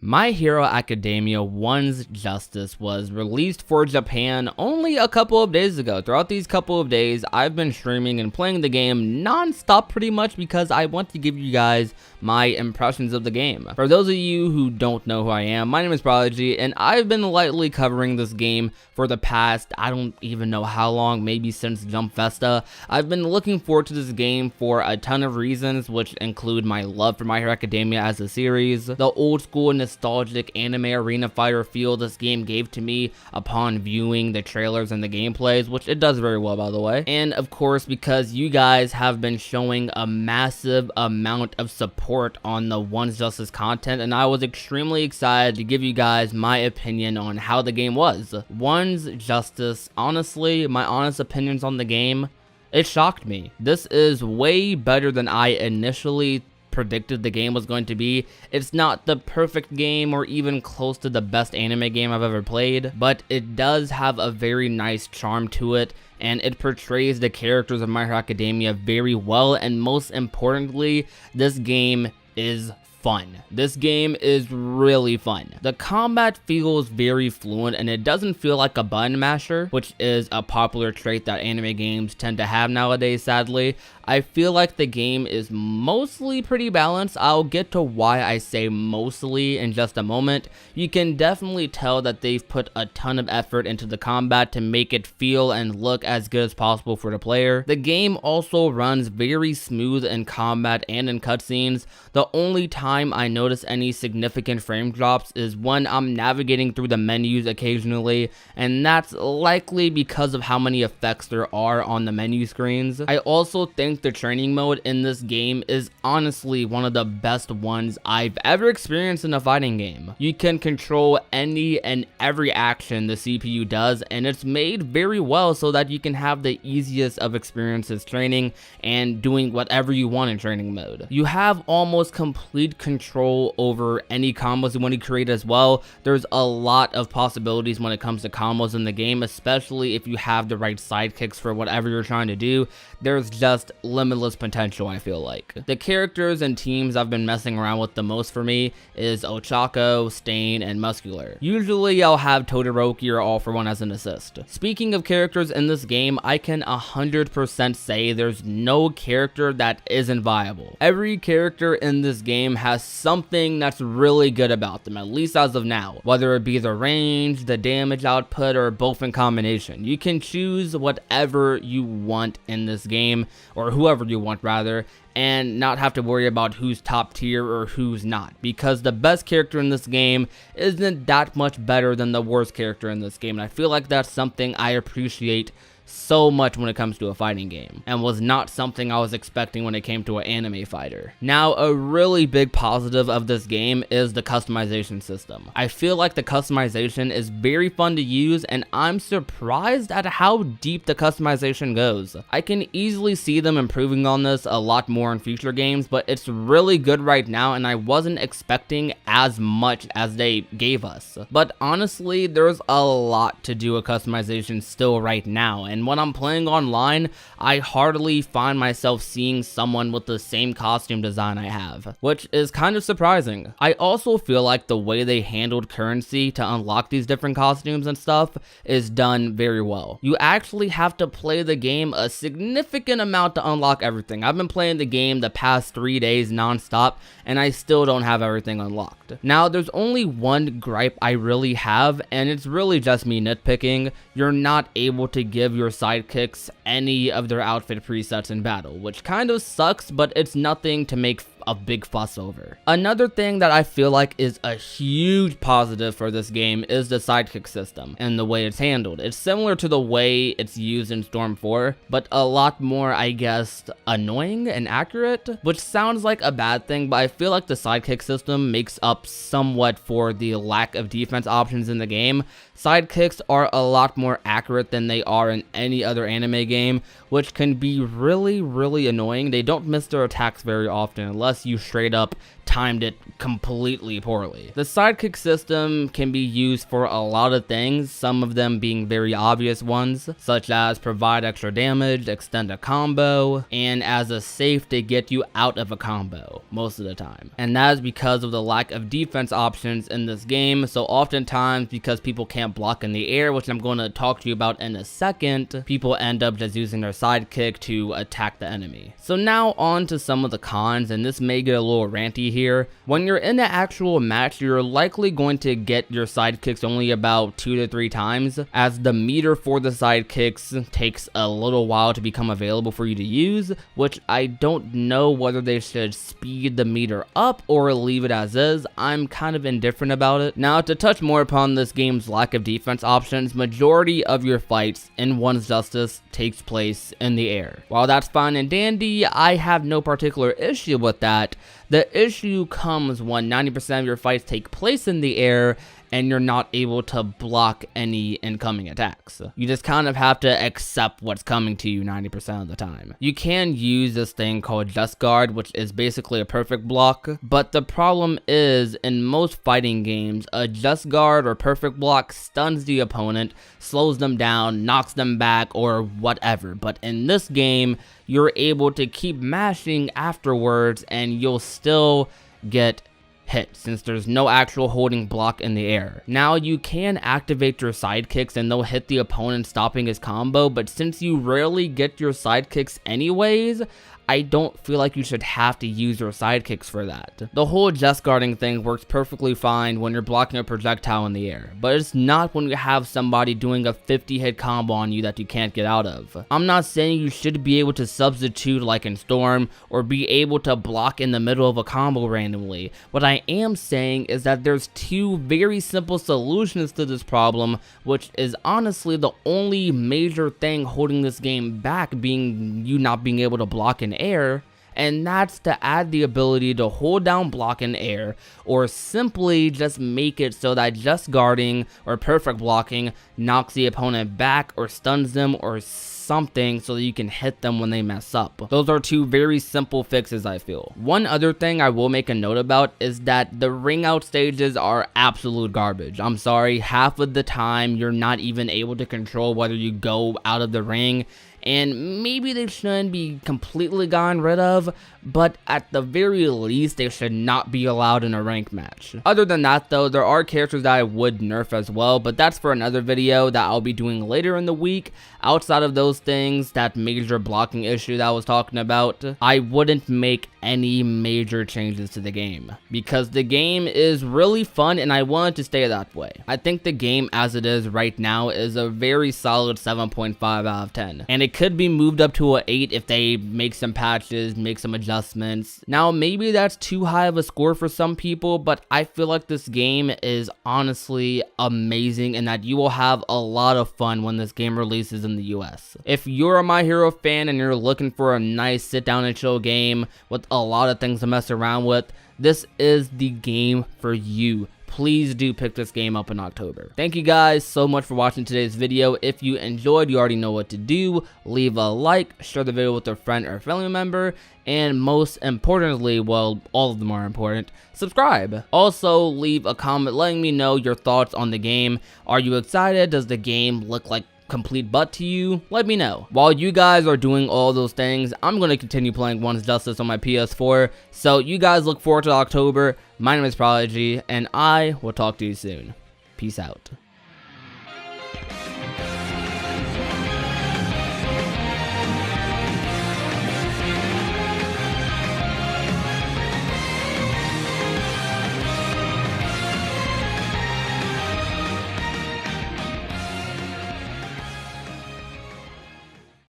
My Hero Academia 1's Justice was released for Japan only a couple of days ago. Throughout these couple of days, I've been streaming and playing the game non-stop pretty much because I want to give you guys my impressions of the game. For those of you who don't know who I am, my name is Prodigy, and I've been lightly covering this game for the past, I don't even know how long, maybe since Jump Festa. I've been looking forward to this game for a ton of reasons, which include my love for My Hero Academia as a series, the old school nostalgic anime arena fighter feel this game gave to me upon viewing the trailers and the gameplays, which it does very well by the way, and of course because you guys have been showing a massive amount of support on the 1's Justice content, and I was extremely excited to give you guys my opinion on how the game was. 1's Justice, honestly, my honest opinions on the game, it shocked me. This is way better than I initially predicted the game was going to be. It's not the perfect game or even close to the best anime game I've ever played, but it does have a very nice charm to it, and it portrays the characters of My Hero Academia very well, and most importantly, this game is fun. This game is really fun. The combat feels very fluent and it doesn't feel like a button masher, which is a popular trait that anime games tend to have nowadays, sadly. I feel like the game is mostly pretty balanced. I'll get to why I say mostly in just a moment. You can definitely tell that they've put a ton of effort into the combat to make it feel and look as good as possible for the player. The game also runs very smooth in combat and in cutscenes. The only time I notice any significant frame drops is when I'm navigating through the menus occasionally, and that's likely because of how many effects there are on the menu screens. I also think the training mode in this game is honestly one of the best ones I've ever experienced in a fighting game. You can control any and every action the CPU does, and it's made very well so that you can have the easiest of experiences training and doing whatever you want in training mode. You have almost complete control over any combos you want to create as well. There's a lot of possibilities when it comes to combos in the game, especially if you have the right sidekicks for whatever you're trying to do. There's just limitless potential, I feel like. The characters and teams I've been messing around with the most for me is Ochako, Stain, and Muscular. Usually I'll have Todoroki or All For One as an assist. Speaking of characters in this game, I can 100% say there's no character that isn't viable. Every character in this game has something that's really good about them, at least as of now. Whether it be the range, the damage output, or both in combination. You can choose whatever you want in this game, or whoever you want rather, and not have to worry about who's top tier or who's not, because the best character in this game isn't that much better than the worst character in this game, and I feel like that's something I appreciate so much when it comes to a fighting game, and was not something I was expecting when it came to an anime fighter. Now, a really big positive of this game is the customization system. I feel like the customization is very fun to use, and I'm surprised at how deep the customization goes. I can easily see them improving on this a lot more in future games, but it's really good right now, and I wasn't expecting as much as they gave us. But honestly, there's a lot to do with customization still right now, and when I'm playing online, I hardly find myself seeing someone with the same costume design I have, which is kind of surprising. I also feel like the way they handled currency to unlock these different costumes and stuff is done very well. You actually have to play the game a significant amount to unlock everything. I've been playing the game the past 3 days non-stop, and I still don't have everything unlocked. Now, there's only one gripe I really have, and it's really just me nitpicking. You're not able to give your sidekicks any of their outfit presets in battle, which kind of sucks, but it's nothing to make a big fuss over. Another thing that I feel like is a huge positive for this game is the sidekick system and the way it's handled. It's similar to the way it's used in Storm 4, but a lot more, I guess, annoying and accurate, which sounds like a bad thing, but I feel like the sidekick system makes up somewhat for the lack of defense options in the game. Sidekicks are a lot more accurate than they are in any other anime game, which can be really annoying. They don't miss their attacks very often unless you straight up timed it completely poorly. The sidekick system can be used for a lot of things, some of them being very obvious ones, such as provide extra damage, extend a combo, and as a safe to get you out of a combo most of the time. And that is because of the lack of defense options in this game. So oftentimes, because people can't block in the air, which I'm going to talk to you about in a second, people end up just using their sidekick to attack the enemy. So now on to some of the cons, and this may get a little ranty here. When you're in an actual match, you're likely going to get your sidekicks only about 2 to 3 times, as the meter for the sidekicks takes a little while to become available for you to use, which I don't know whether they should speed the meter up or leave it as is. I'm kind of indifferent about it. Now, to touch more upon this game's lack of defense options, majority of your fights in One's Justice takes place in the air. While that's fine and dandy, I have no particular issue with that. The issue comes when 90% of your fights take place in the air and you're not able to block any incoming attacks. You just kind of have to accept what's coming to you 90% of the time. You can use this thing called Just Guard, which is basically a perfect block, but the problem is, in most fighting games, a Just Guard or perfect block stuns the opponent, slows them down, knocks them back, or whatever. But in this game, you're able to keep mashing afterwards and you'll still get hit, since there's no actual holding block in the air. Now, you can activate your sidekicks and they'll hit the opponent, stopping his combo, but since you rarely get your sidekicks anyways, I don't feel like you should have to use your sidekicks for that. The whole just guarding thing works perfectly fine when you're blocking a projectile in the air, but it's not when you have somebody doing a 50 hit combo on you that you can't get out of. I'm not saying you should be able to substitute like in Storm, or be able to block in the middle of a combo randomly. What I am saying is that there's 2 very simple solutions to this problem, which is honestly the only major thing holding this game back, being you not being able to block in air, and that's to add the ability to hold down block in air, or simply just make it so that just guarding or perfect blocking knocks the opponent back or stuns them or something so that you can hit them when they mess up. Those are 2 very simple fixes, I feel. One other thing I will make a note about is that the ring out stages are absolute garbage. I'm sorry, half of the time you're not even able to control whether you go out of the ring, and maybe they shouldn't be completely gotten rid of, but at the very least they should not be allowed in a ranked match. Other than that though, there are characters that I would nerf as well, but that's for another video that I'll be doing later in the week. Outside of those things, that major blocking issue that I was talking about, I wouldn't make any major changes to the game, because the game is really fun and I want it to stay that way. I think the game as it is right now is a very solid 7.5 out of 10, and it could be moved up to an 8 if they make some patches, make some adjustments. Now, maybe that's too high of a score for some people, but I feel like this game is honestly amazing and that you will have a lot of fun when this game releases in the US. If you're a My Hero fan and you're looking for a nice sit down and chill game with a lot of things to mess around with, this is the game for you. Please do pick this game up in October. Thank you guys so much for watching today's video. If you enjoyed, you already know what to do. Leave a like, share the video with a friend or family member, and most importantly, well, all of them are important, subscribe. Also, leave a comment letting me know your thoughts on the game. Are you excited? Does the game look like complete butt to you? Let me know. While you guys are doing all those things, I'm going to continue playing One's Justice on my PS4, so you guys look forward to October. My name is Prodigy, and I will talk to you soon. Peace out.